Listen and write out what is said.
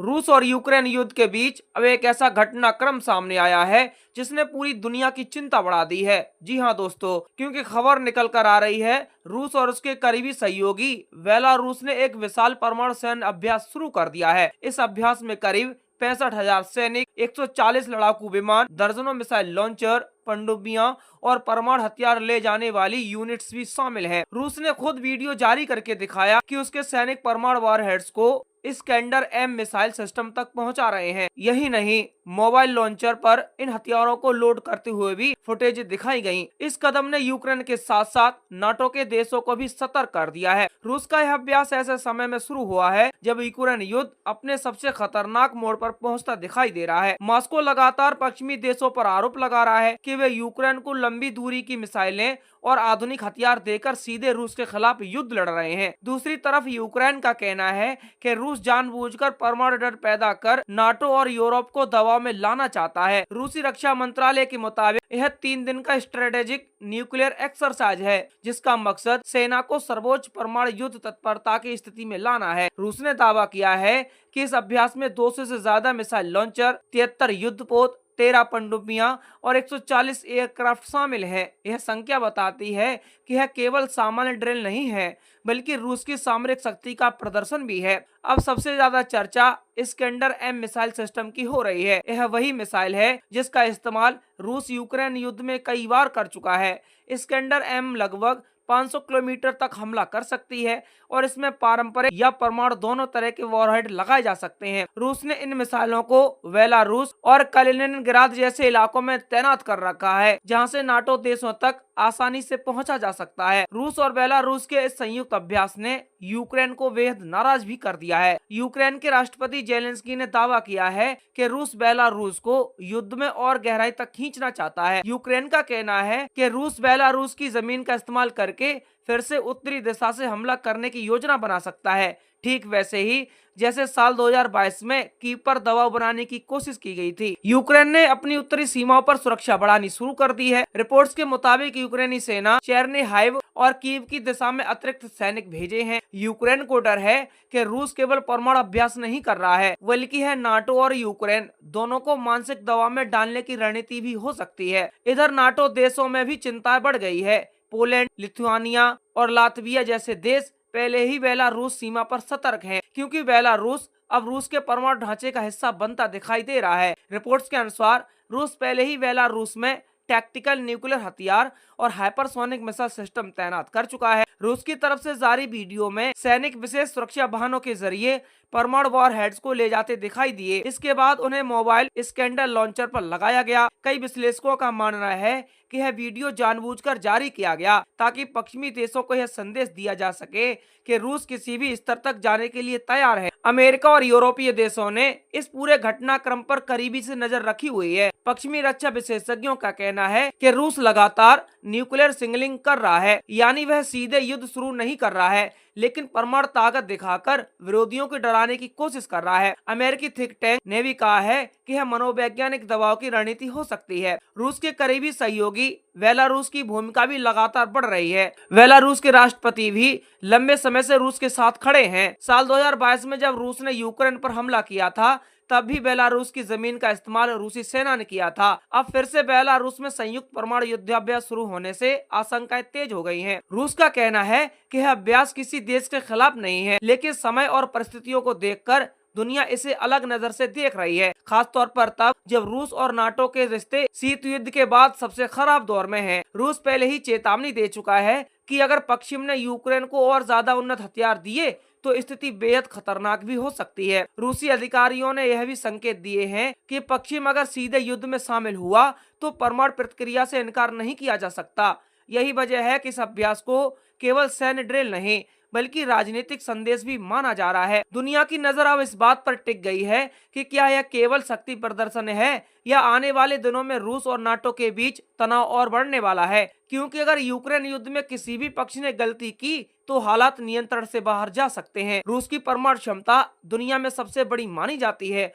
रूस और यूक्रेन युद्ध के बीच अब एक ऐसा घटनाक्रम सामने आया है जिसने पूरी दुनिया की चिंता बढ़ा दी है। जी हां दोस्तों, क्योंकि खबर निकल कर आ रही है रूस और उसके करीबी सहयोगी बेलारूस ने एक विशाल परमाणु सैन्य अभ्यास शुरू कर दिया है। इस अभ्यास में करीब 65,000 सैनिक, 140 लड़ाकू विमान, दर्जनों मिसाइल लॉन्चर, पनडुब्बियां और परमाणु हथियार ले जाने वाली यूनिट्स भी शामिल हैं। रूस ने खुद वीडियो जारी करके दिखाया कि उसके सैनिक परमाणु वॉरहेड्स को इस्कैंडर एम मिसाइल सिस्टम तक पहुंचा रहे हैं। यही नहीं, मोबाइल लॉन्चर पर इन हथियारों को लोड करते हुए भी फुटेज दिखाई गई। इस कदम ने यूक्रेन के साथ साथ नाटो के देशों को भी सतर्क कर दिया है। रूस का यह अभ्यास ऐसे समय में शुरू हुआ है जब यूक्रेन युद्ध अपने सबसे खतरनाक मोड़ पर पहुंचता दिखाई दे रहा है। मॉस्को लगातार पश्चिमी देशों पर आरोप लगा रहा है कि वे यूक्रेन को लंबी दूरी की मिसाइलें और आधुनिक हथियार देकर सीधे रूस के खिलाफ युद्ध लड़ रहे हैं। दूसरी तरफ यूक्रेन का कहना है कि रूस जानबूझकर परमाणु डर पैदा कर नाटो और यूरोप को दबाव में लाना चाहता है। रूसी रक्षा मंत्रालय के मुताबिक यह 3 दिन का स्ट्रेटेजिक न्यूक्लियर एक्सरसाइज है जिसका मकसद सेना को सर्वोच्च परमाणु युद्ध तत्परता की स्थिति में लाना है। रूस ने दावा किया है कि इस अभ्यास में 200 से ज्यादा मिसाइल लॉन्चर, 73 युद्धपोत, 13 पनडुब्बियां और 140 एयरक्राफ्ट शामिल हैं। यह संख्या बताती है कि यह केवल सामान्य ड्रिल नहीं है बल्कि रूस की सामरिक शक्ति का प्रदर्शन भी है। अब सबसे ज्यादा चर्चा इस्कैंडर एम मिसाइल सिस्टम की हो रही है। यह वही मिसाइल है जिसका इस्तेमाल रूस यूक्रेन युद्ध में कई बार कर चुका है। इस्कैंडर एम लगभग 500 किलोमीटर तक हमला कर सकती है और इसमें पारंपरिक या परमाणु दोनों तरह के वॉरहेड लगाए जा सकते हैं। रूस ने इन मिसाइलों को बेलारूस और कलिनिनग्राद जैसे इलाकों में तैनात कर रखा है जहां से नाटो देशों तक आसानी से पहुंचा जा सकता है। रूस और बेलारूस के इस संयुक्त अभ्यास ने यूक्रेन को बेहद नाराज भी कर दिया है। यूक्रेन के राष्ट्रपति जेलेंस्की ने दावा किया है कि रूस बेलारूस को युद्ध में और गहराई तक खींचना चाहता है। यूक्रेन का कहना है कि रूस बेलारूस की जमीन का इस्तेमाल करके फिर से उत्तरी दिशा से हमला करने की योजना बना सकता है, ठीक वैसे ही जैसे साल 2022 में कीव पर दबाव बनाने की कोशिश की गई थी। यूक्रेन ने अपनी उत्तरी सीमाओं पर सुरक्षा बढ़ानी शुरू कर दी है। रिपोर्ट्स के मुताबिक यूक्रेनी सेना चेरनिहाइव और कीव की दिशा में अतिरिक्त सैनिक भेजे हैं। यूक्रेन को डर है कि रूस केवल परमाणु अभ्यास नहीं कर रहा है बल्कि है नाटो और यूक्रेन दोनों को मानसिक दबाव में डालने की रणनीति भी हो सकती है। इधर नाटो देशों में भी चिंताएं बढ़ गई है। पोलैंड, लिथुआनिया और लातविया जैसे देश पहले ही बेलारूस सीमा पर सतर्क हैं, क्योंकि बेलारूस अब रूस के परमाणु ढांचे का हिस्सा बनता दिखाई दे रहा है। रिपोर्ट्स के अनुसार रूस पहले ही बेलारूस में टैक्टिकल न्यूक्लियर हथियार और हाइपरसोनिक मिसाइल सिस्टम तैनात कर चुका है। रूस की तरफ से जारी वीडियो में सैनिक विशेष सुरक्षा वाहनों के जरिए परमाणु वॉरहेड्स को ले जाते दिखाई दिए। इसके बाद उन्हें मोबाइल इस्कैंडर लॉन्चर पर लगाया गया। कई विश्लेषकों का मानना है कि यह वीडियो जानबूझकर जारी किया गया ताकि पश्चिमी देशों को यह संदेश दिया जा सके कि रूस किसी भी स्तर तक जाने के लिए तैयार है। अमेरिका और यूरोपीय देशों ने इस पूरे घटनाक्रम पर करीबी से नजर रखी हुई है। पश्चिमी रक्षा विशेषज्ञों का कहना है कि रूस लगातार न्यूक्लियर सिग्नलिंग कर रहा है, यानी वह सीधे युद्ध शुरू नहीं कर रहा है लेकिन परमाणु ताकत दिखाकर विरोधियों को डराने की कोशिश कर रहा है। अमेरिकी थिंक टैंक ने भी कहा है कि यह मनोवैज्ञानिक दबाव की रणनीति हो सकती है। रूस के करीबी सहयोगी बेलारूस की भूमिका भी लगातार बढ़ रही है। बेलारूस के राष्ट्रपति भी लंबे समय से रूस के साथ खड़े हैं। साल 2022 में जब रूस ने यूक्रेन पर हमला किया था तब भी बेलारूस की जमीन का इस्तेमाल रूसी सेना ने किया था। अब फिर से बेलारूस में संयुक्त परमाणु युद्धाभ्यास शुरू होने से आशंकाएं तेज हो गई हैं। रूस का कहना है कि यह अभ्यास किसी देश के खिलाफ नहीं है लेकिन समय और परिस्थितियों को देखकर दुनिया इसे अलग नजर से देख रही है, खासतौर पर तब जब रूस और नाटो के रिश्ते शीत युद्ध के बाद सबसे खराब दौर में हैं। रूस पहले ही चेतावनी दे चुका है कि अगर पश्चिम ने यूक्रेन को और ज्यादा उन्नत हथियार दिए तो स्थिति बेहद खतरनाक भी हो सकती है। रूसी अधिकारियों ने यह भी संकेत दिए हैं कि पश्चिम अगर सीधे युद्ध में शामिल हुआ तो परमाणु प्रतिक्रिया से इनकार नहीं किया जा सकता। यही वजह है कि इस अभ्यास को केवल सैन्य ड्रिल नहीं बल्कि राजनीतिक संदेश भी माना जा रहा है। दुनिया की नजर अब इस बात पर टिक गई है कि क्या यह केवल शक्ति प्रदर्शन है या आने वाले दिनों में रूस और नाटो के बीच तनाव और बढ़ने वाला है, क्योंकि अगर यूक्रेन युद्ध में किसी भी पक्ष ने गलती की तो हालात नियंत्रण से बाहर जा सकते हैं। रूस की परमाणु क्षमता दुनिया में सबसे बड़ी मानी जाती है